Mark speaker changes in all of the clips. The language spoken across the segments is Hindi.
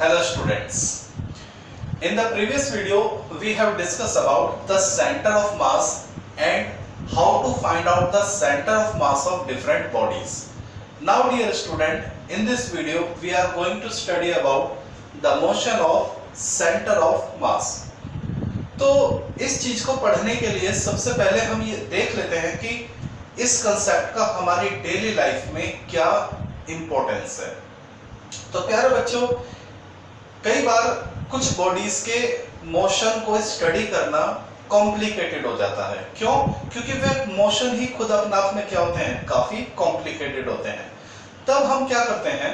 Speaker 1: Hello students. In the previous video we have discussed about the center of mass and how to find out the center of mass of different bodies. Now dear student, in this video we are going to study about the motion of center of mass. तो इस चीज को पढ़ने के लिए सबसे पहले हम ये देख लेते हैं कि इस कंसेप्ट का हमारी डेली लाइफ में क्या इंपॉर्टेंस है। तो प्यारे बच्चों, कई बार कुछ बॉडीज के मोशन को स्टडी करना कॉम्प्लिकेटेड हो जाता है। क्यों? क्योंकि वे मोशन ही खुद अपने आप में क्या होते हैं, काफी कॉम्प्लिकेटेड होते हैं। तब हम क्या करते हैं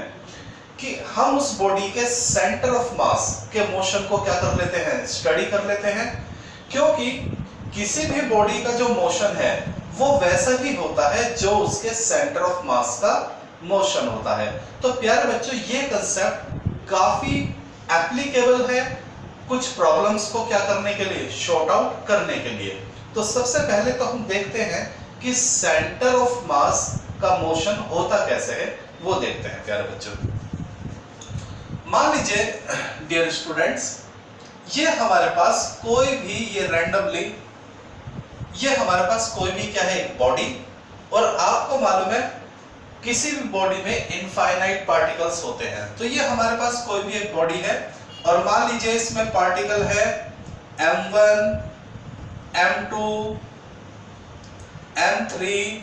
Speaker 1: कि हम उस बॉडी के सेंटर ऑफ मास के मोशन को क्या कर लेते हैं, स्टडी कर लेते हैं। क्योंकि किसी भी बॉडी का जो मोशन है वो वैसा ही होता है जो उसके सेंटर ऑफ मास का मोशन होता है। तो प्यारे बच्चों, ये कंसेप्ट काफी एप्लीकेबल है कुछ प्रॉब्लम्स को क्या करने के लिए, शॉर्ट आउट करने के लिए। तो सबसे पहले तो हम देखते हैं कि सेंटर ऑफ मास का मोशन होता कैसे है, वो देखते हैं प्यारे बच्चों। मान लीजिए डियर स्टूडेंट्स, ये हमारे पास कोई भी ये रैंडमली ये हमारे पास कोई भी क्या है, एक बॉडी, और आपको मालूम है किसी भी बॉडी में इनफाइनाइट पार्टिकल्स होते हैं। तो ये हमारे पास कोई भी एक बॉडी है और मान लीजिए इसमें पार्टिकल है m1, m2, m3,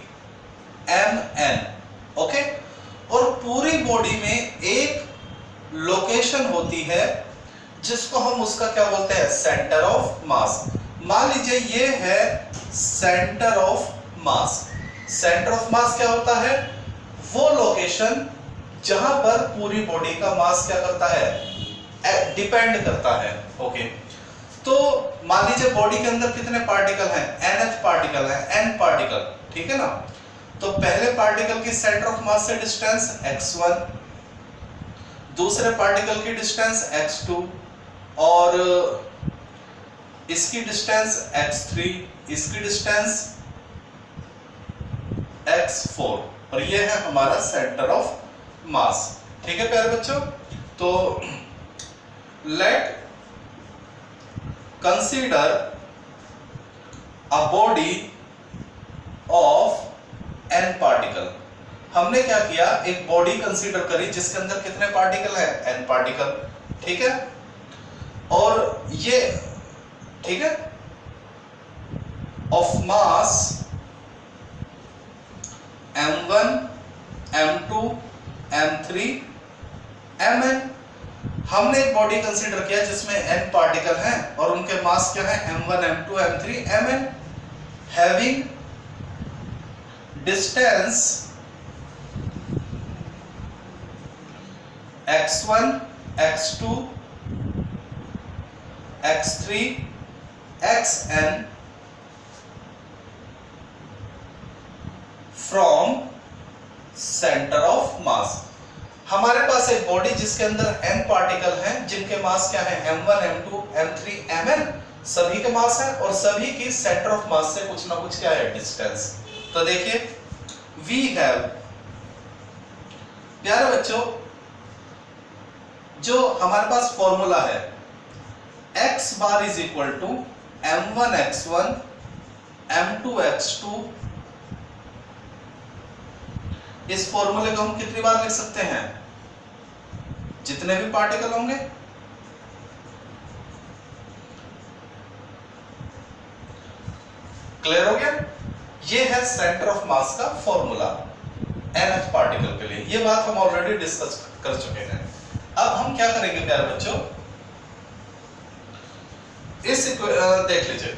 Speaker 1: mn, okay. और पूरी बॉडी में एक लोकेशन होती है जिसको हम उसका क्या बोलते हैं, सेंटर ऑफ मास। मान लीजिए ये है centre of mass. Centre of मास क्या होता है, वो लोकेशन जहां पर पूरी बॉडी का मास क्या करता है, डिपेंड करता है, ओके। तो मान लीजिए बॉडी के अंदर कितने पार्टिकल हैं, nth पार्टिकल है, n पार्टिकल, ठीक है ना। तो पहले पार्टिकल की सेंटर ऑफ मास से डिस्टेंस x1, दूसरे पार्टिकल की डिस्टेंस x2, और इसकी डिस्टेंस x3, इसकी डिस्टेंस x4, और ये है हमारा सेंटर ऑफ मास। ठीक है प्यारे बच्चों, तो late consider a body of n particle. हमने क्या किया, एक बॉडी कंसीडर करी जिसके अंदर कितने पार्टिकल है, n पार्टिकल, ठीक है। और ये ठीक है of mass m1, m2, m3, mn। हमने एक बॉडी कंसीडर किया जिसमें n पार्टिकल हैं और उनके मास क्या है, m1, m2, m3, mn, having distance x1, x2, x3, xn from centre of मास। हमारे पास एक बॉडी जिसके अंदर n पार्टिकल हैं जिनके मास क्या है, m1, m2, m3, mn, सभी के मास है और सभी की सेंटर ऑफ मास से कुछ ना कुछ क्या है, डिस्टेंस। तो देखिए वी हैव, प्यारे बच्चों, जो हमारे पास फॉर्मूला है x bar is equal to m1 x1 m2 x2। इस फॉर्मूले को हम कितनी बार लिख सकते हैं, जितने भी पार्टिकल होंगे। क्लियर हो गया? ये है सेंटर ऑफ मास का फॉर्मूला nth पार्टिकल के लिए। ये बात हम ऑलरेडी डिस्कस कर चुके हैं। अब हम क्या करेंगे प्यारे बच्चों, इस देख लीजिए,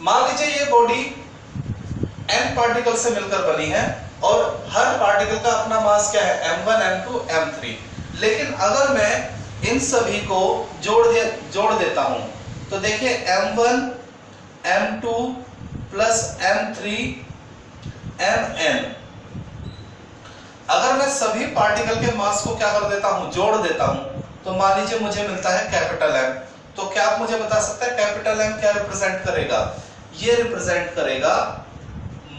Speaker 1: मान लीजिए ये बॉडी n पार्टिकल से मिलकर बनी है और हर पार्टिकल का अपना मास क्या है, m1, m2, m3। लेकिन अगर मैं इन सभी को जोड़ देता हूं तो देखिए m1, m2 plus m3, mn, अगर मैं सभी पार्टिकल के मास को क्या कर देता हूं, जोड़ देता हूं, तो मान लीजिए मुझे मिलता है कैपिटल M। तो क्या आप मुझे बता सकते हैं कैपिटल M क्या रिप्रेजेंट करेगा? ये रिप्रेजेंट करेगा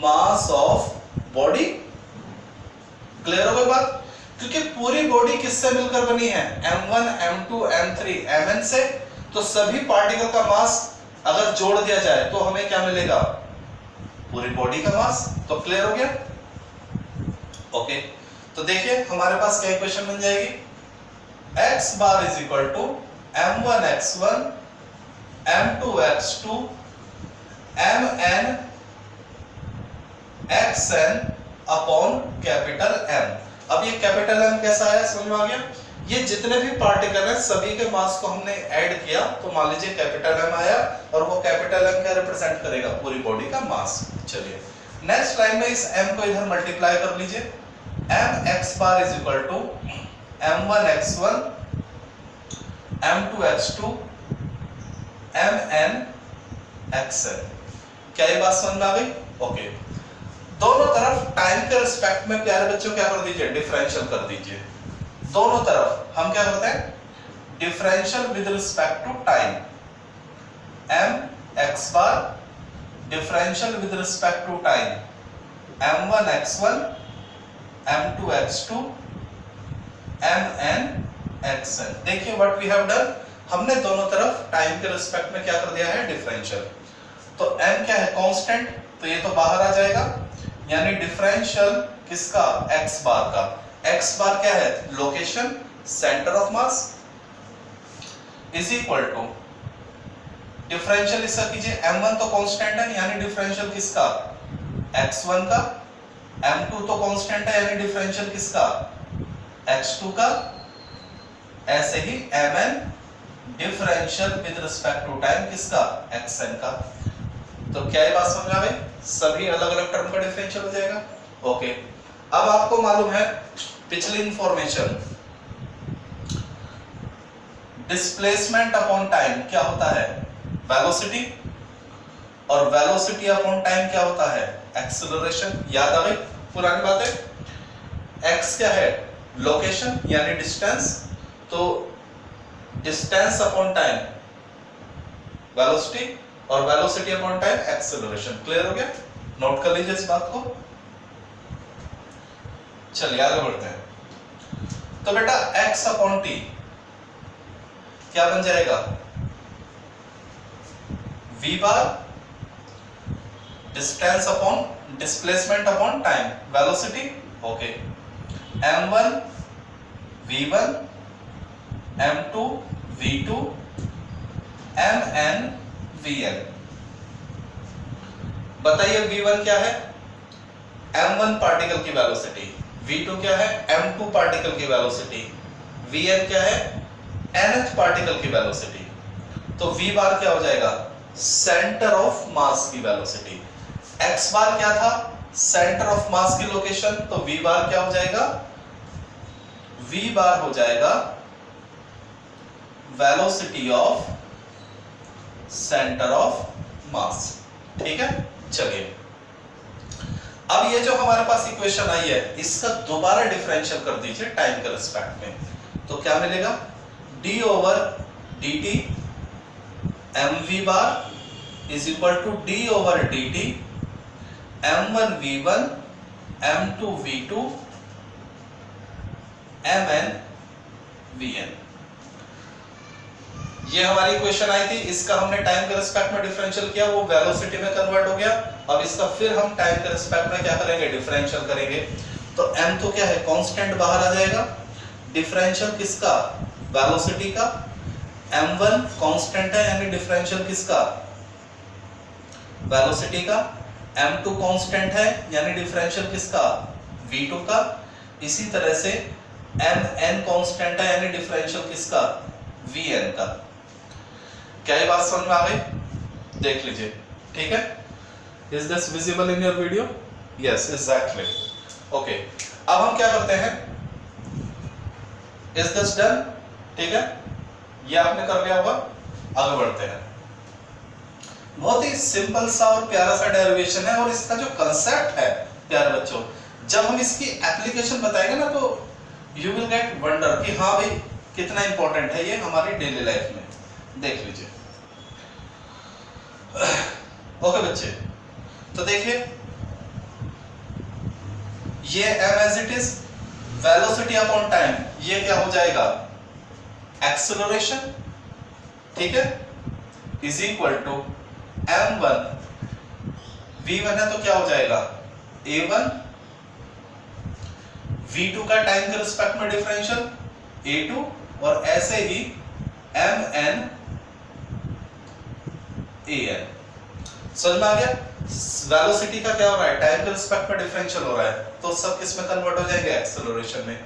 Speaker 1: मास ऑफ बॉडी। क्लियर हो गई बात? क्योंकि पूरी बॉडी किससे मिलकर बनी है, m1 m2 m3 mn से। तो सभी पार्टिकल का मास अगर जोड़ दिया जाए तो हमें क्या मिलेगा, पूरी बॉडी का मास। तो क्लियर हो गया। ओके, तो देखिए हमारे पास क्या इक्वेशन बन जाएगी, x bar is equal to m1 x1 m2 x2 mn xn upon capital M। अब ये कैपिटल M कैसा है, समझ में आ गया। ये जितने भी पार्टिकल हैं सभी के मास को हमने ऐड किया तो मान लीजिए कैपिटल M आया, और वो कैपिटल M क्या रिप्रेजेंट करेगा, पूरी बॉडी का मास। चलिए नेक्स्ट लाइन में इस M को इधर मल्टीप्लाई कर लीजिए, m x bar is equal to m1 x1 m2 x2 mn xn। क्या ये बात समझ में आ गई। ओके, दोनों तरफ टाइम के रिस्पेक्ट में प्यारे बच्चों क्या कर दीजिए, डिफरेंशियल कर दीजिए। दोनों तरफ हम क्या करते हैं, differential with respect to time. m x bar differential with respect to time m1 x1 m2 x2 mn xn। देखिए व्हाट वी हैव डन, हमने दोनों तरफ टाइम के रिस्पेक्ट में क्या कर दिया है, डिफरेंशियल। तो m क्या है, कांस्टेंट, तो ये तो बाहर आ जाएगा, यानी डिफरेंशियल किसका, x बार का। x बार क्या है, location, centre of mass, is equal to differential इसका कीजिए, m1 तो कांस्टेंट है यानी डिफरेंशियल किसका, x1 का, m2 तो कांस्टेंट है यानी डिफरेंशियल किसका, x2 का, ऐसे ही mn differential with respect to time किसका, xn का। तो क्या ये बात समझ आ गई, सभी अलग अलग टर्म का डिफरेंशियल हो जाएगा। ओके, अब आपको मालूम है पिछली इंफॉर्मेशन, डिस्प्लेसमेंट अपॉन टाइम क्या होता है, वेलोसिटी, और वेलोसिटी अपॉन टाइम क्या होता है, एक्सेलरेशन। याद आ गई पुरानी बातें। x क्या है, लोकेशन यानी डिस्टेंस, तो डिस्टेंस अपॉन टाइम वेलोसिटी, और velocity upon time acceleration. Clear हो गया, नोट कर लीजिए इस बात को। चलिए आगे बढ़ते हैं। तो बेटा x अपॉन t क्या बन जाएगा, v bar distance upon displacement upon time velocity. Okay, m1 v1 m2 v2 mn vn। बताइए v1 क्या है, m1 पार्टिकल की वेलोसिटी, v2 क्या है, m2 पार्टिकल की वेलोसिटी, vn क्या है, nth पार्टिकल की वेलोसिटी। तो v बार क्या हो जाएगा, सेंटर ऑफ मास की वेलोसिटी। x बार क्या था, सेंटर ऑफ मास की लोकेशन, तो v बार क्या हो जाएगा, v बार हो जाएगा वेलोसिटी ऑफ सेंटर ऑफ मास। ठीक है, चलिए अब ये जो हमारे पास इक्वेशन आई है इसका दोबारा डिफरेंशियल कर दीजिए टाइम के रिस्पेक्ट में। तो क्या मिलेगा, d over dt mv bar is equal to d over dt m1 v1 m2 v2 mn vn। ये हमारी इक्वेशन आई थी, इसका हमने टाइम के रिस्पेक्ट में डिफरेंशियल किया, वो वेलोसिटी में कन्वर्ट हो गया। अब इसका फिर हम टाइम के रिस्पेक्ट में क्या करेंगे, डिफरेंशियल करेंगे। तो m तो क्या है, कांस्टेंट बाहर आ जाएगा, डिफरेंशियल किसका, वेलोसिटी का, m1 कांस्टेंट है यानी डिफरेंशियल किसका, वेलोसिटी का, m2 कांस्टेंट है यानी डिफरेंशियल किसका, v2 का। इसी तरह से mn कांस्टेंट है यानी डिफरेंशियल किसका, vn का। क्या ये बात समझ में आ गई, देख लीजिए। ठीक है, is this visible in your video, yes exactly. Okay, अब हम क्या करते हैं, इज दिस डन। ठीक है, ये आपने कर लिया होगा, आगे बढ़ते हैं। बहुत ही सिंपल सा और प्यारा सा डेरिवेशन है, और इसका जो कंसेप्ट है प्यारे बच्चों, जब हम इसकी एप्लीकेशन बताएंगे ना तो यू विल गेट वंडर कि हाँ भाई कितना इंपॉर्टेंट है ये हमारी डेली लाइफ में। देख लीजिए। ओके बच्चे, तो देखिए ये m as it is, velocity upon time, ये क्या हो जाएगा, एक्सेलरेशन, ठीक है, is equal to m1, v1 है तो क्या हो जाएगा a1, v2 का टाइम के रिस्पेक्ट में डिफरेंशियल a2, और ऐसे ही mn an। समझ में आ गया? वेलोसिटी का क्या हो रहा है, टाइम के रिस्पेक्ट में डिफरेंशियल हो रहा है, तो सब किस में कन्वर्ट हो जाएंगे, एक्सेलरेशन में।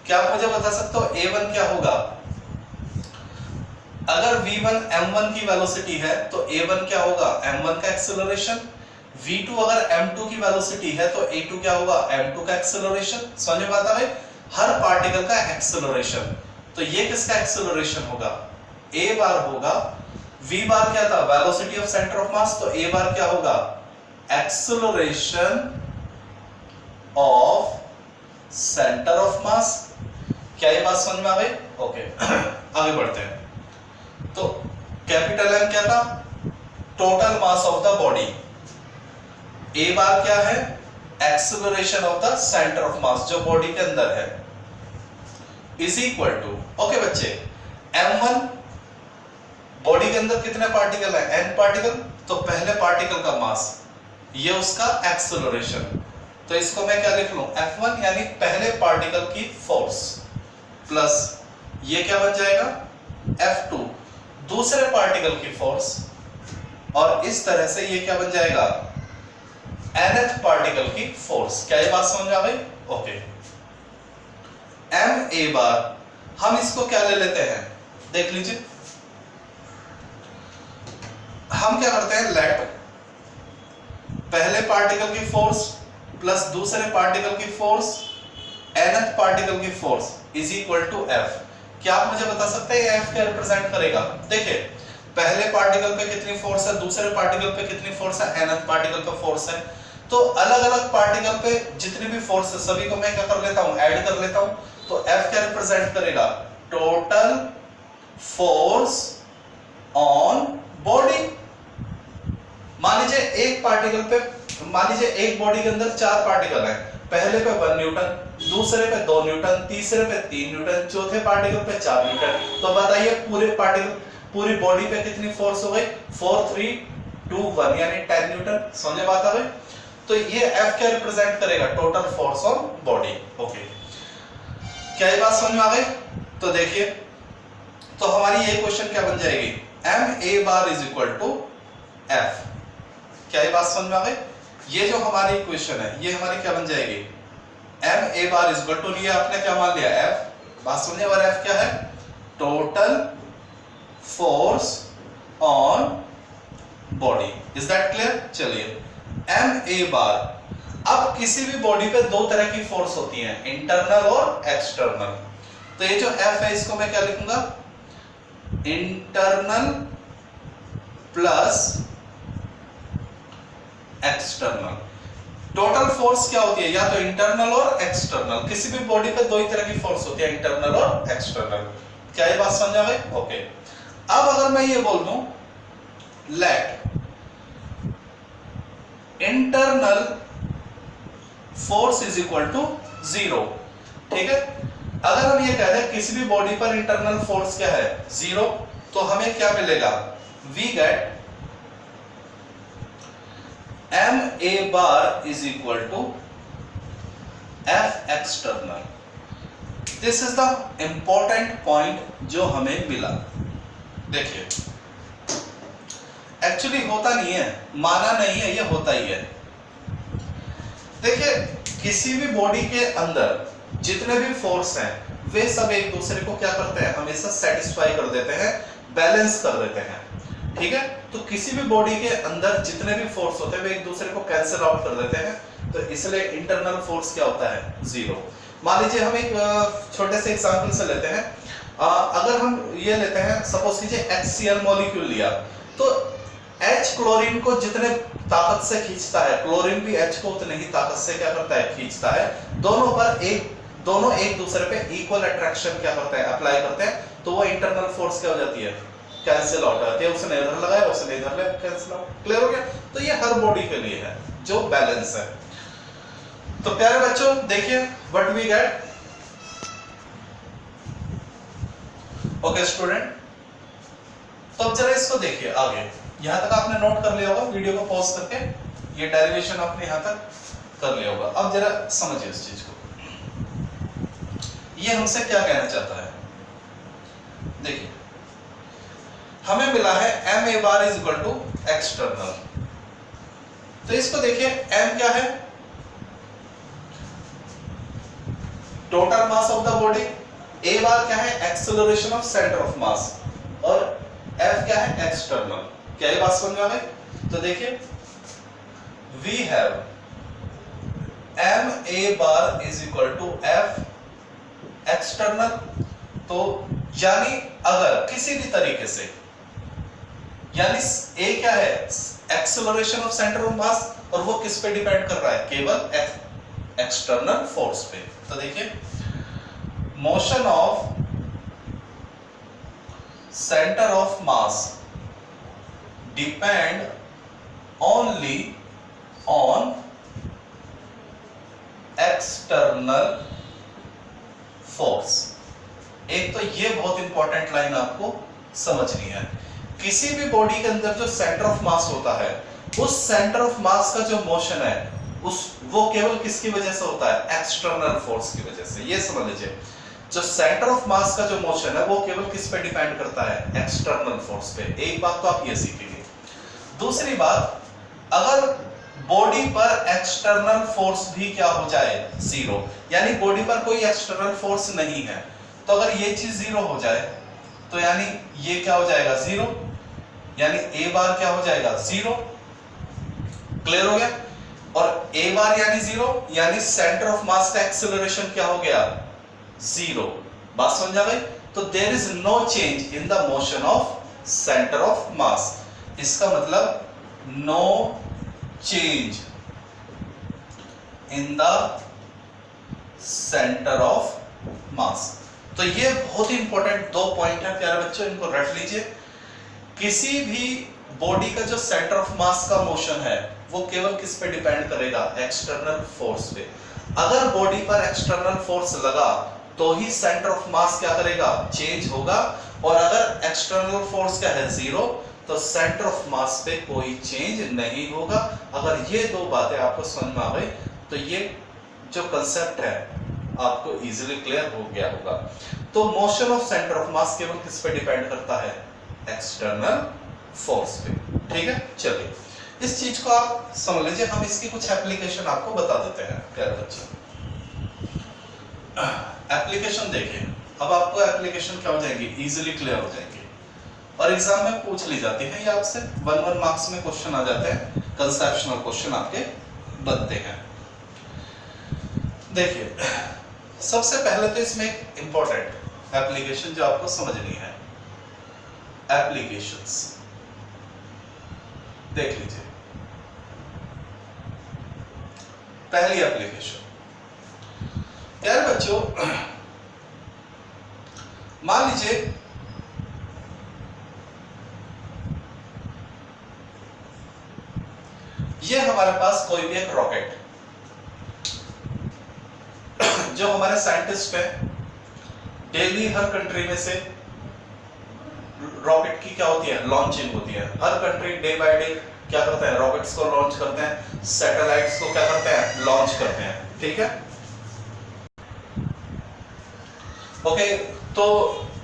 Speaker 1: क्या आप मुझे बता सकते हो a1 क्या होगा? अगर v1 m1 की वेलोसिटी है तो a1 क्या होगा, m1 का एक्सेलरेशन। v2 अगर m2 की वेलोसिटी है तो a2 क्या होगा, m2 का एक्सेलरेशन। समझ में आता है? हर पार्टिकल का एक्सेलरेशन, तो ये किसका एक्सेलरेशन होगा, a बार होगा। v बार क्या था, velocity of centre of mass, तो a बार क्या होगा, एक्सेलरेशन ऑफ सेंटर ऑफ मास। क्या ये बात समझ में आ गई? ओके आगे बढ़ते हैं। तो कैपिटल M क्या था, total mass of the body, a बार क्या है, acceleration of the centre of मास जो बॉडी के अंदर है, इज इक्वल टू, ओके बच्चे, m1 बॉडी के अंदर कितने पार्टिकल है, n पार्टिकल, तो पहले पार्टिकल का मास, ये उसका एक्सेलरेशन, तो इसको मैं क्या लिख लूं, f1 यानी पहले पार्टिकल की फोर्स, प्लस ये क्या बन जाएगा, f2 दूसरे पार्टिकल की फोर्स, और इस तरह से ये क्या बन जाएगा, nth पार्टिकल की फोर्स। क्या ये बात समझ में आ गई? ओके, m a बार, हम इसको क्या ले लेते हैं, देख लीजिए, हम क्या करते हैं, लेट पहले पार्टिकल की फोर्स प्लस दूसरे पार्टिकल की फोर्स nth पार्टिकल की force is equal to f। क्या आप मुझे बता सकते हैं f क्या रिप्रेजेंट करेगा? देखिए, पहले पार्टिकल पे कितनी फोर्स है, दूसरे पार्टिकल पे कितनी फोर्स है, nth पार्टिकल पे फोर्स है, तो अलग अलग पार्टिकल पे जितनी भी फोर्स है सभी को मैं क्या कर लेता हूं, ऐड कर लेता हूं, तो f क्या रिप्रेजेंट करेगा, टोटल फोर्स ऑन बॉडी। मान लीजिए एक पार्टिकल पे, मान लीजिए एक बॉडी के अंदर 4 पार्टिकल हैं, पहले पे 1 न्यूटन, दूसरे पे 2 न्यूटन, तीसरे पे 3 न्यूटन, चौथे पार्टिकल पे 4 न्यूटन, तो बताइए पूरे पार्टिकल, पूरी बॉडी पे कितनी फोर्स हो गई, 4 3 2 1 यानी 10 न्यूटन। समझे बात आ गई? तो ये F क्या रिप्रेजेंट करेगा, total force on body. Okay, क्या ये बात समझ में आ गई? तो देखिए, तो हमारी ये क्वेश्चन क्या बन जाएगी, m a bar is equal to F। क्या ये बात समझ में आ गई? ये जो हमारी इक्वेशन है ये हमारी क्या बन जाएगी, m a bar is equal to, लिया आपने क्या मान लिया, F, बात समझे, और F क्या है, total force on body. Is that clear? चलिए, m a बार, अब किसी भी बॉडी पे दो तरह की फोर्स होती हैं, इंटरनल और एक्सटर्नल, तो ये जो F है इसको मैं क्या लिखूंगा, internal plus external. Total force क्या होती है, या तो इंटरनल और एक्सटर्नल, किसी भी बॉडी पे दो ही तरह की फोर्स होती है, इंटरनल और एक्सटर्नल। क्या ये बात समझ आ गई? ओके, अब अगर मैं ये बोल दूं, let internal force is equal to 0, ठीक है, अगर हम ये कह दें किसी भी बॉडी पर इंटरनल फोर्स क्या है, 0, तो हमें क्या मिलेगा, we get m a bar is equal to F external. This is the important point जो हमें मिला। देखिए, एक्चुअली होता नहीं है, माना नहीं है, ये होता ही है। देखिए, किसी भी बॉडी के अंदर जितने भी फोर्स हैं वे सब एक दूसरे को क्या करते हैं, हमेशा सेटिस्फाई कर देते हैं, बैलेंस कर देते हैं, ठीक है। तो किसी भी बॉडी के अंदर जितने भी फोर्स होते हैं वे एक दूसरे को कैंसिल आउट कर देते हैं, तो इसलिए इंटरनल फोर्स क्या होता है, 0। मान लीजिए हम एक छोटे से एग्जांपल से लेते हैं, अगर हम ये लेते हैं, सपोज कीजिए HCl मॉलिक्यूल लिया, तो H क्लोरीन को जितने ताकत से खींचता है, क्लोरीन भी H को उतने ही ताकत से क्या करता है, खींचता है। दोनों एक दूसरे पे इक्वल अट्रैक्शन क्या करते हैं, अप्लाई करते हैं, तो वो इंटरनल फोर्स क्या हो जाती है, कैंसिल आउट होती है। उसने इधर लगाया, उसने इधर लगाया, कैंसिल आउट। क्लियर हो गया? तो ये हर बॉडी के लिए है जो बैलेंस है। तो प्यारे बच्चों देखिए, what we get, okay student, तो अब जरा इसको देखिए आगे। यहां तक आपने नोट कर लिया होगा, वीडियो को पॉज करके ये डेरिवेशन आपने यहां तक कर लिया होगा। अब जरा समझिए इस चीज को, ये हमसे क्या कहना चाहता है। देखिए हमें मिला है M A bar is equal to external, तो इसको देखिए एम क्या है, total mass of the body, a bar क्या है, acceleration of centre of mass, और एफ क्या है, एक्सटर्नल। क्या ये बात समझ में आ गई? तो देखिए we have M A bar is equal to F external. तो यानी अगर किसी भी तरीके से, यानी ए क्या है, acceleration of centre of mass, और वो किस पे डिपेंड कर रहा है, केवल एक्सटर्नल फोर्स पे। तो देखिए motion of centre of mass depend only on external force. एक तो ये बहुत इंपॉर्टेंट लाइन आपको समझनी है, किसी भी बॉडी के अंदर जो सेंटर ऑफ मास होता है, उस सेंटर ऑफ मास का जो मोशन है वो केवल किसकी वजह से होता है, एक्सटर्नल फोर्स की वजह से। ये समझ लीजिए, जो सेंटर ऑफ मास का जो मोशन है वो केवल किस पे डिपेंड करता है, एक्सटर्नल फोर्स पे। एक बात तो आप ये सीखेंगे। दूसरी बात, अगर बॉडी पर एक्सटर्नल फोर्स भी क्या हो जाए, जीरो, यानी बॉडी पर कोई एक्सटर्नल फोर्स नहीं है, तो अगर ये चीज जीरो हो जाए तो यानी ये क्या हो जाएगा, जीरो, यानी ए बार क्या हो जाएगा, जीरो। क्लियर हो गया? और ए बार यानी जीरो, यानी सेंटर ऑफ मास का एक्सेलरेशन क्या हो गया, जीरो। बात समझ आ गई? तो there is no change in the motion of centre of mass. इसका मतलब no change in the centre of mass. तो ये बहुत ही इंपॉर्टेंट दो पॉइंट है प्यारे बच्चों, इनको रट लीजिए। किसी भी बॉडी का जो सेंटर ऑफ मास का मोशन है वो केवल किस पे डिपेंड करेगा, एक्सटर्नल फोर्स पे। अगर बॉडी पर एक्सटर्नल फोर्स लगा तो ही सेंटर ऑफ मास क्या करेगा, चेंज होगा, और अगर एक्सटर्नल फोर्स क्या है, जीरो, तो सेंटर ऑफ मास पे कोई चेंज नहीं होगा। अगर ये दो बातें आपको समझ में आ गई तो ये जो कंसेप्ट है आपको इजीली क्लियर हो गया होगा। तो मोशन ऑफ सेंटर ऑफ मास केवल किस पे डिपेंड करता है, एक्सटर्नल फोर्स पे। ठीक है, चलिए इस चीज को आप समझ लीजिए। हम इसकी कुछ एप्लीकेशन आपको बता देते हैं प्यारे बच्चों। एप्लीकेशन देखिए, अब आपको एप्लीकेशन क्या हो जाएगी, इजीली क्लियर हो जाएंगे, और एग्जाम में पूछ ली जाती है ये आपसे। 1 मार्क्स में क्वेश्चन आ जाते हैं, कंसेप्शनल क्वेश्चन आपके बनते हैं। देखिए सबसे पहले तो इसमें एक इंपॉर्टेंट एप्लीकेशन जो आपको समझनी है, एप्लीकेशंस देख लीजिए। पहली एप्लीकेशन यार बच्चों, मान लीजिए ये हमारे पास कोई भी एक रॉकेट, जो हमारे साइंटिस्ट हैं डेली हर कंट्री में से रॉकेट की क्या होती है, लॉन्चिंग होती है। हर कंट्री डे बाय डे क्या करते हैं, रॉकेट्स को लॉन्च करते हैं, सैटेलाइट्स को क्या करते हैं, लॉन्च करते हैं। ठीक है, ओके। तो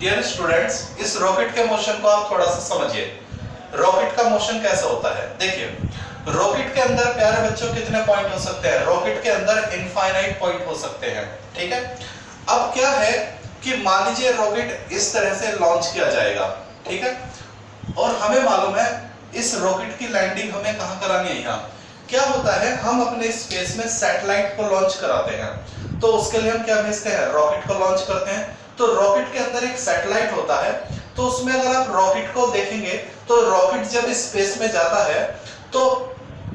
Speaker 1: डियर स्टूडेंट्स, इस रॉकेट के मोशन को आप थोड़ा सा समझिए। रॉकेट का मोशन कैसा होता है, देखिए रॉकेट के अंदर प्यारे बच्चों कितने पॉइंट हो सकते हैं, रॉकेट के अंदर इनफाइनाइट पॉइंट हो सकते हैं। ठीक है, अब क्या है कि मान लीजिए रॉकेट इस तरह से लॉन्च किया जाएगा, ठीक है, और हमें मालूम है इस रॉकेट की लैंडिंग हमें कहां करानी है, यहाँ। क्या होता है, हम अपने स्पेस में सैटेलाइट को लॉन्च कराते हैं, तो उसके लिए हम क्या भेजते हैं, रॉकेट को लॉन्च करते हैं। तो रॉकेट के अंदर एक सैटेलाइट होता है, तो उसमें अगर आप रॉकेट को देखेंगे तो रॉकेट जब स्पेस में जाता है तो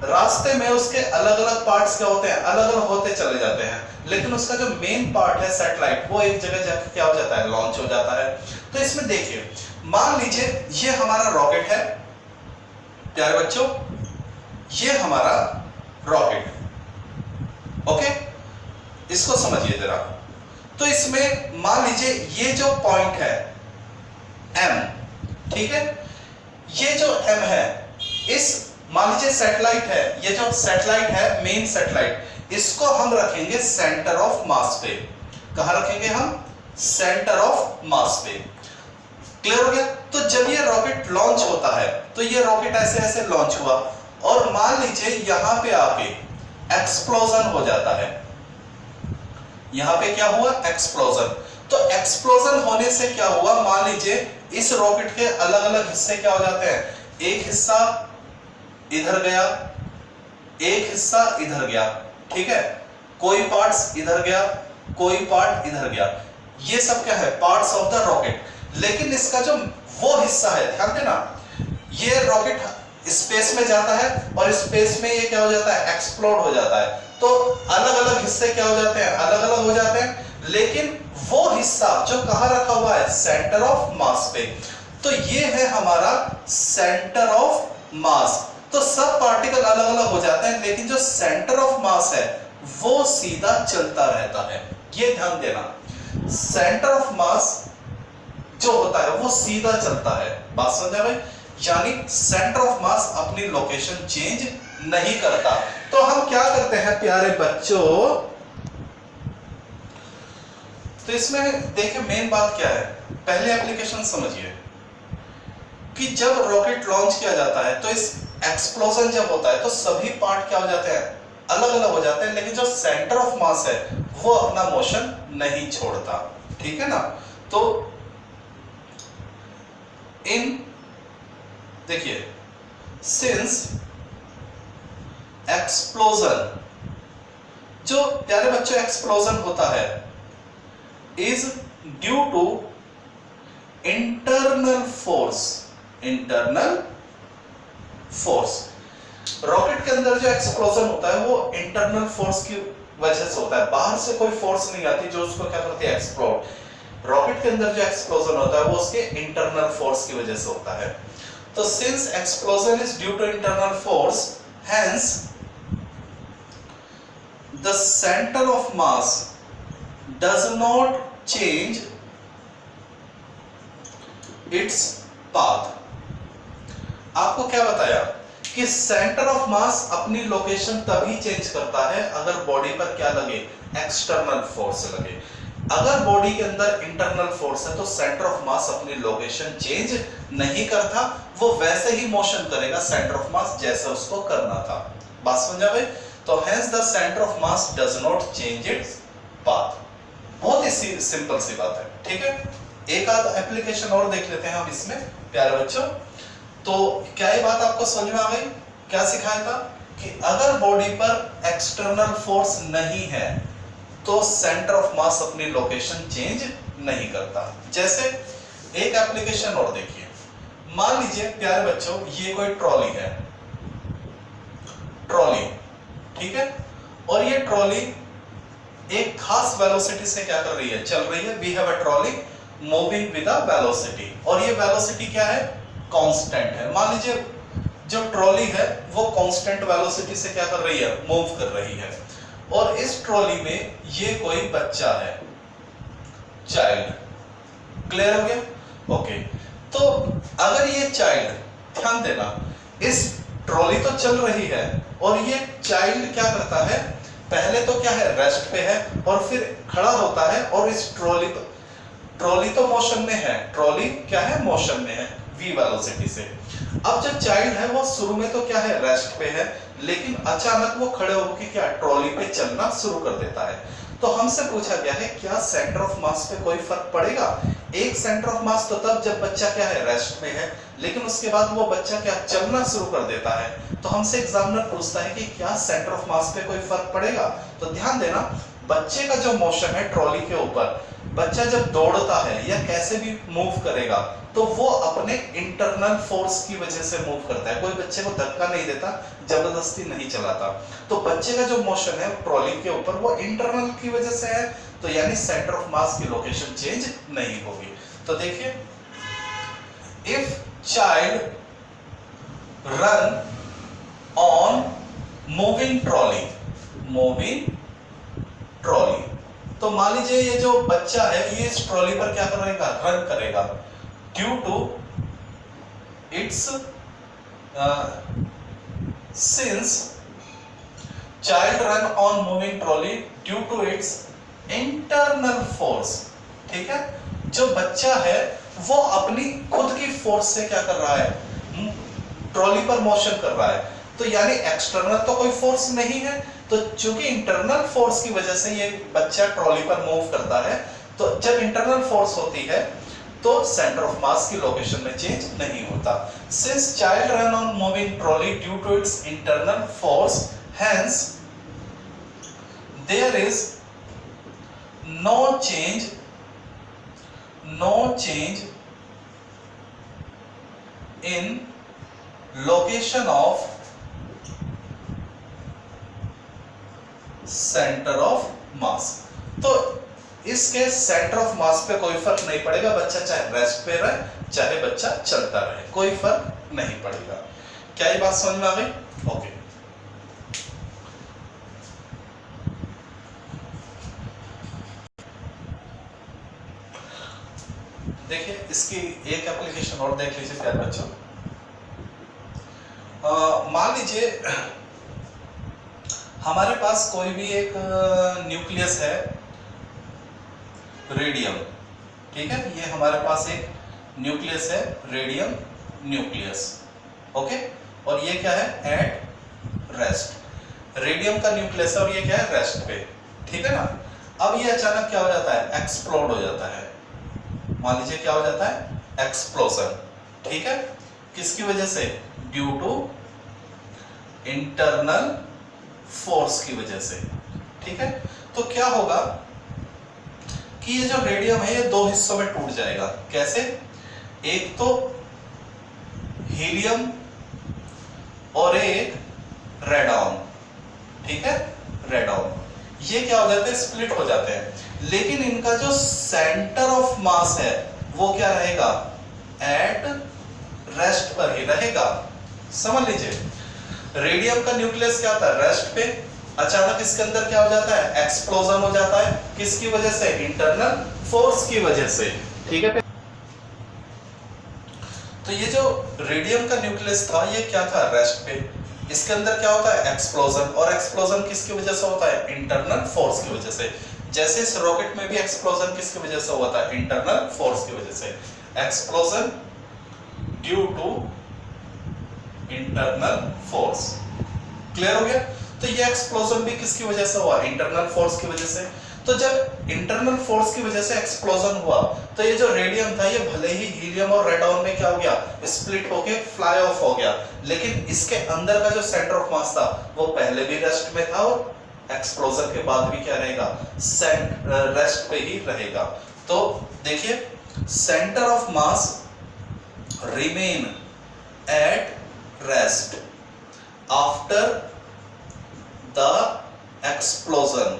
Speaker 1: रास्ते में उसके अलग अलग पार्ट्स क्या होते हैं, अलग अलग होते चले जाते हैं, लेकिन उसका जो मेन पार्ट है सैटेलाइट, वो एक जगह जाकर क्या हो जाता है, लॉन्च हो जाता है। तो इसमें देखिए, मान लीजिए ये हमारा रॉकेट है प्यारे बच्चों, ये हमारा रॉकेट, ओके, इसको समझिए जरा। तो इसमें मान लीजिए ये जो पॉइंट है, m, ठीक है। ये जो m है, इस मान लीजिए सैटेलाइट है, ये जो सैटेलाइट है मेन सैटेलाइट, इसको हम रखेंगे सेंटर ऑफ मास पे। कहां रखेंगे हम? सेंटर ऑफ मास पे। क्लियर हो गया? तो जब ये रॉकेट लॉन्च होता है तो ये रॉकेट ऐसे ऐसे लॉन्च हुआ और मान लीजिए यहां पे आके एक्सप्लोजन हो जाता है। यहां पे क्या हुआ? एक्सप्लोजन। तो एक्सप्लोजन होने से क्या हुआ? मान लीजिए इस रॉकेट के अलग अलग हिस्से क्या हो जाते हैं, एक हिस्सा इधर गया, एक हिस्सा इधर गया, ठीक है, कोई पार्ट्स इधर गया, कोई पार्ट इधर गया। ये सब क्या है? Parts of the rocket. लेकिन इसका जो वो हिस्सा है, ध्यान देना, ये रॉकेट स्पेस में जाता है और स्पेस में ये क्या हो जाता है? एक्सप्लोड हो जाता है। तो अलग अलग हिस्से क्या हो जाते हैं? अलग अलग हो जाते हैं। लेकिन वो हिस्सा जो कहां रखा हुआ है? सेंटर ऑफ मास पे। तो ये है हमारा सेंटर ऑफ मास। तो सब पार्टिकल अलग अलग हो जाते हैं, लेकिन जो सेंटर ऑफ मास है वो सीधा चलता रहता है। ये ध्यान देना, सेंटर ऑफ मास जो होता है वो सीधा चलता है। बात समझा भाई? यानी सेंटर ऑफ मास अपनी लोकेशन चेंज नहीं करता। तो हम क्या करते हैं प्यारे बच्चों, तो इसमें देखिए मेन बात क्या है, पहले एप्लीकेशन समझिए कि जब रॉकेट लॉन्च किया जाता है तो इस एक्सप्लोजन जब होता है तो सभी पार्ट क्या हो जाते हैं? अलग अलग हो जाते हैं, लेकिन जो सेंटर ऑफ मास है वो अपना मोशन नहीं छोड़ता, ठीक है ना। तो इन देखिए, सिंस एक्सप्लोजन, जो प्यारे बच्चों एक्सप्लोजन होता है is due to internal force. Internal force, rocket के अंदर जो एक्सप्लोजन होता है वो इंटरनल फोर्स की वजह से होता है। बाहर से कोई फोर्स नहीं आती जो उसको क्या करती है? एक्सप्लोड। रॉकेट के अंदर जो एक्सप्लोजन होता है वो उसके इंटरनल फोर्स की वजह से होता है। तो since explosion is due to internal force, hence the centre of mass does not change its path. आपको क्या बताया कि सेंटर ऑफ मास अपनी लोकेशन तभी चेंज करता है अगर बॉडी पर क्या लगे? एक्सटर्नल फोर्स लगे। अगर बॉडी के अंदर इंटरनल फोर्स है तो सेंटर ऑफ मास अपनी लोकेशन चेंज नहीं करता, वो वैसे ही मोशन करेगा सेंटर ऑफ मास जैसे उसको करना था। बात समझा भाई? तो hence the centre of mass does not change its path. बहुत ही सिंपल सी बात है, ठीक है। एक आध एप्लीकेशन और देख लेते हैं हम इसमें प्यारे बच्चों। तो क्या ये बात आपको समझ में आ गई? क्या सिखाया था कि अगर बॉडी पर एक्सटर्नल फोर्स नहीं है तो सेंटर ऑफ मास अपनी लोकेशन चेंज नहीं करता। जैसे एक एप्लीकेशन और देखिए, मान लीजिए प्यारे बच्चों ये कोई ट्रॉली है, ट्रॉली, ठीक है, और ये ट्रॉली एक खास वेलोसिटी से क्या कर रही है? चल रही है। We have a trolley moving with a velocity, और ये वेलोसिटी क्या है? कांस्टेंट है। मान लीजिए जो ट्रॉली है वो कांस्टेंट वेलोसिटी से क्या कर रही है? मूव कर रही है। और इस ट्रॉली में ये कोई बच्चा है, चाइल्ड। क्लियर हो गया? ओके। तो अगर ये चाइल्ड, ध्यान देना, इस ट्रॉली तो चल रही है और ये चाइल्ड क्या करता है? पहले तो क्या है? रेस्ट पे है और फिर खड़ा होता है और इस ट्रॉली तो मोशन में है, ट्रॉली क्या है? मोशन में है v वेलोसिटी से। अब जो चाइल्ड है वो शुरू में तो क्या है? रेस्ट पे है, लेकिन अचानक वो खड़े होकर क्या ट्रॉली पे चलना शुरू कर देता है। तो हमसे पूछा गया है क्या सेंटर ऑफ मास पे कोई फर्क पड़ेगा? एक सेंटर ऑफ मास तो तब जब बच्चा क्या है? रेस्ट में है, लेकिन उसके बाद वो बच्चा क्या चलना शुरू कर देता है। तो हमसे एग्जामिनर पूछता है कि क्या सेंटर ऑफ मास पे कोई फर्क पड़ेगा? तो ध्यान देना, बच्चे का जो मोशन है ट्रॉली के ऊपर, बच्चा जब दौड़ता है या कैसे भी मूव करेगा तो वो अपने इंटरनल फोर्स की वजह से मूव करता है। कोई बच्चे को धक्का नहीं देता, जबरदस्ती नहीं चलाता। तो बच्चे का जो मोशन है ट्रॉली के ऊपर वो इंटरनल की वजह से है, तो यानी सेंटर ऑफ मास की लोकेशन चेंज नहीं होगी। तो देखिए, if child run on moving trolley, moving trolley, तो मान लीजिए ये जो बच्चा है ये इस ट्रॉली पर क्या करेगा? रन करेगा। Due to its since child run on moving trolley due to its internal force. ठीक है, जो बच्चा है वो अपनी खुद की फोर्स से क्या कर रहा है, ट्रॉली पर मोशन कर रहा है। तो यानी एक्सटर्नल तो कोई फोर्स नहीं है, तो चूंकि इंटरनल फोर्स की वजह से ये बच्चा ट्रॉली पर मूव करता है, तो जब इंटरनल फोर्स होती है तो सेंटर ऑफ मास की लोकेशन में चेंज नहीं होता। Since child run on moving trolley due to its internal force, hence there is no change in location of center of mass। तो इसके सेंटर ऑफ मास पे कोई फर्क नहीं पड़ेगा, बच्चा चाहे रेस्ट पे रहे चाहे बच्चा चलता रहे, कोई फर्क नहीं पड़ेगा। क्या ये बात समझ में आ गई? ओके। देखिए इसकी एक एप्लीकेशन और देख लीजिए प्यारे बच्चों। मान लीजिए हमारे पास कोई भी एक न्यूक्लियस है रेडियम। ठीक है, ये हमारे पास एक न्यूक्लियस है रेडियम न्यूक्लियस। ओके, और ये क्या है, एट रेस्ट। रेडियम का न्यूक्लियस है और ये क्या है, रेस्ट पे। ठीक है ना। अब ये अचानक क्या हो जाता है, एक्सप्लोड हो जाता है। मान लीजिए क्या हो जाता है, एक्सप्लोजन। ठीक है, किसकी वजह से, ड्यू टू इंटरनल फोर्स की वजह से। ठीक है, तो क्या होगा कि ये जो रेडियम है ये दो हिस्सों में टूट जाएगा। कैसे, एक तो हीलियम और एक रेडॉन। ठीक है, रेडॉन ये क्या हो जाते हैं, स्प्लिट हो जाते हैं। लेकिन इनका जो सेंटर ऑफ मास है वो क्या रहेगा, एट रेस्ट पर ही रहेगा। समझ लीजिए, रेडियम का न्यूक्लियस क्या होता है, रेस्ट पे। अचानक इसके अंदर क्या हो जाता है, एक्सप्लोजन हो जाता है। किसकी वजह से, इंटरनल फोर्स की वजह से। ठीक है, तो ये जो रेडियम का न्यूक्लियस था ये क्या था, रेस्ट पे। इसके अंदर क्या होता है, एक्सप्लोजन। और एक्सप्लोजन किसकी वजह से होता है, इंटरनल फोर्स की वजह से। जैसे इस रॉकेट में भी एक्सप्लोजन किसकी वजह से हुआ था, इंटरनल फोर्स की वजह से। Explosion due to internal force. Clear हो गया। तो ये एक्सप्लोजन भी किसकी वजह से हुआ, इंटरनल फोर्स की वजह से। तो जब इंटरनल फोर्स की वजह से एक्सप्लोजन हुआ तो ये जो रेडियम था ये भले ही हीलियम और रेडॉन में क्या हो गया, स्प्लिट होके फ्लाई ऑफ हो गया, लेकिन इसके अंदर का जो सेंटर ऑफ मास था वो पहले भी रेस्ट में था और एक्सप्लोजन के बाद भी क्या रहेगा, रेस्ट पे ही रहेगा। तो देखिए, centre of mass remain at rest after the explosion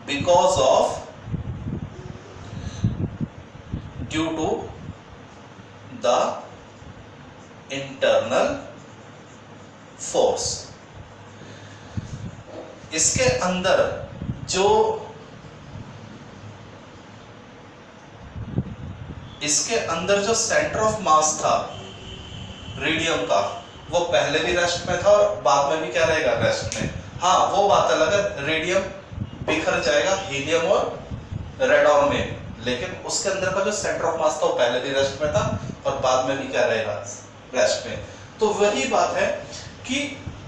Speaker 1: because of due to the internal force। इसके अंदर जो सेंटर ऑफ मास था रेडियम का वो पहले भी रेस्ट में था और बाद में भी क्या रहेगा, रेस्ट में। हाँ, वो बात अलग है, रेडियम बिखर जाएगा हीलियम और रेडॉन में, लेकिन उसके अंदर का जो सेंटर ऑफ मास था वो पहले भी रेस्ट में था और बाद में भी क्या रहेगा, रेस्ट में। तो वही बात है कि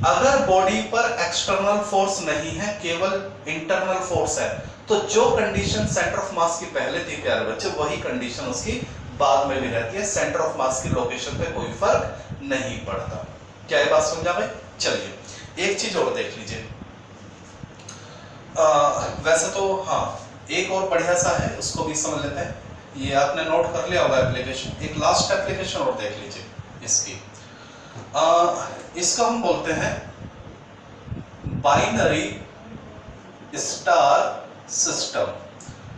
Speaker 1: अगर बॉडी पर एक्सटर्नल फोर्स नहीं है, केवल इंटरनल फोर्स है, तो जो कंडीशन सेंटर ऑफ मास की पहले थी प्यारे बच्चे, वही कंडीशन उसकी बाद में भी रहती है। सेंटर ऑफ मास की लोकेशन पे कोई फर्क नहीं पड़ता। क्या ये बात समझा भाई? चलिए एक चीज और देख लीजिए। वैसे तो हाँ, एक और बढ़िया सा है, उसको भी समझ लेते हैं। ये आपने नोट कर लिया होगा एप्लीकेशन। एक लास्ट एप्लीकेशन और देख लीजिए इसकी। इसका हम बोलते हैं बाइनरी स्टार सिस्टम।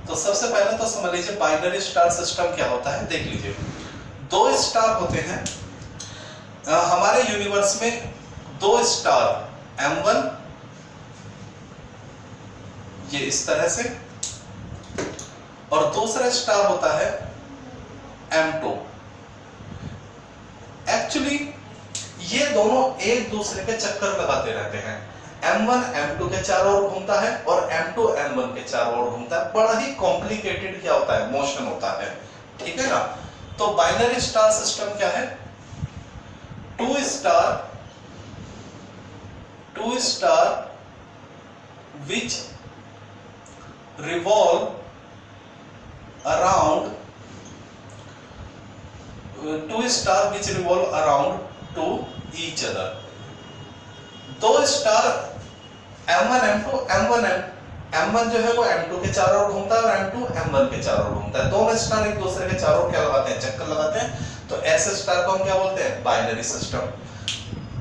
Speaker 1: तो सबसे पहले तो समझ लीजिए बाइनरी स्टार सिस्टम क्या होता है। देख लीजिए, दो स्टार होते हैं हमारे यूनिवर्स में, दो स्टार M1 ये इस तरह से, और दूसरा स्टार होता है m2। एक्चुअली ये दोनों एक दूसरे के चक्कर लगाते रहते हैं। m1 m2 के चारों ओर घूमता है और m2 m1 के चारों ओर घूमता है। बड़ा ही कॉम्प्लिकेटेड क्या होता है, मोशन होता है, ठीक है ना। तो बाइनरी स्टार सिस्टम क्या है, two star which revolve around to each other। दो स्टार m1 m2 m1 जो है वो m2 के चारों ओर घूमता है और m2 m1 के चारों ओर घूमता है। दोनों स्टार एक दूसरे के चारों ओर क्या लगाते हैं, चक्कर लगाते हैं। तो ऐसे स्टार को हम क्या बोलते हैं, बाइनरी सिस्टम।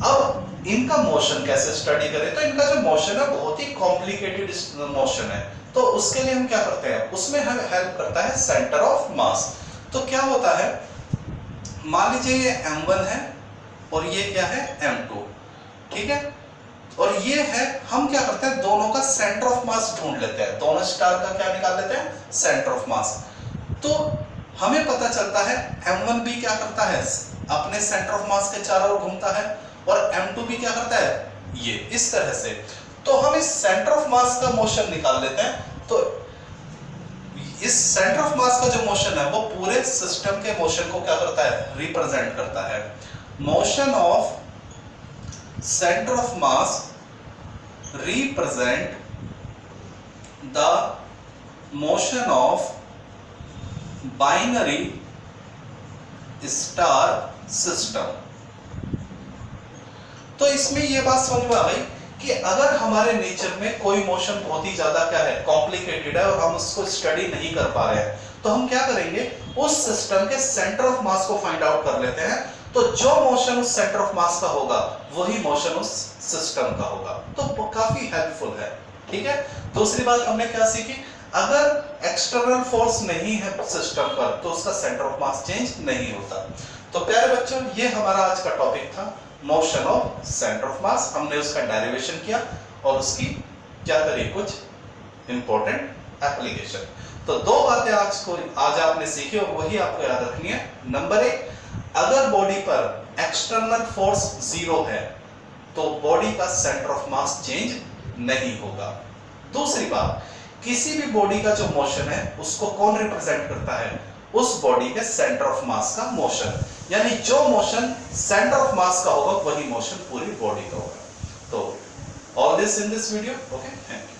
Speaker 1: अब इनका मोशन कैसे स्टडी करें, तो इनका जो मोशन है बहुत ही कॉम्प्लिकेटेड मोशन है। तो उसके लिए हम क्या करते हैं, उसमें हमें हेल्प करता है सेंटर ऑफ मास। तो क्या होता है, मान लीजिए ये m1 है और ये क्या है m2, ठीक है। और ये है, हम क्या करते हैं, दोनों का सेंटर ऑफ मास ढूंढ लेते हैं, दोनों स्टार का क्या निकाल लेते हैं, सेंटर ऑफ मास। तो हमें पता चलता है m1 भी क्या करता है, अपने सेंटर ऑफ मास के चारों ओर घूमता है और m2 भी क्या करता है, ये इस तरह से। तो हम इस सेंटर ऑफ मास का मोशन निकाल लेते हैं। तो इस सेंटर ऑफ मास का जो मोशन है वो पूरे सिस्टम के मोशन को क्या करता है, रिप्रेजेंट करता है। Motion of centre of mass represent the motion of binary star system. तो इसमें यह बात समझ में आ गई कि अगर हमारे नेचर में कोई मोशन बहुत ही ज्यादा क्या है, कॉम्प्लिकेटेड है और हम उसको स्टडी नहीं कर पा रहे हैं, तो हम क्या करेंगे, उस सिस्टम के सेंटर ऑफ मास को फाइंड आउट कर लेते हैं। तो जो मोशन उस सेंटर ऑफ मास का होगा वही मोशन उस सिस्टम का होगा। तो काफी हेल्पफुल है, ठीक है। दूसरी बात हमने क्या सीखी, अगर एक्सटर्नल फोर्स नहीं है सिस्टम पर तो उसका सेंटर ऑफ मास चेंज नहीं होता। तो प्यारे बच्चों, ये हमारा आज का टॉपिक था, मोशन ऑफ सेंटर ऑफ मास। हमने उसका डेरिवेशन किया और उसकी क्या करी, कुछ इंपॉर्टेंट एप्लीकेशन। तो दो बातें आज आपने सीखी और वही आपको याद रखनी है। नंबर एक, अगर बॉडी पर एक्सटर्नल फोर्स 0 है तो बॉडी का सेंटर ऑफ मास चेंज नहीं होगा। दूसरी बात, किसी भी बॉडी का जो मोशन है उसको कौन रिप्रेजेंट करता है, उस बॉडी के सेंटर ऑफ मास का मोशन। यानी जो मोशन सेंटर ऑफ मास का होगा वही मोशन पूरी बॉडी का होगा। तो all this in this video, okay, thank you.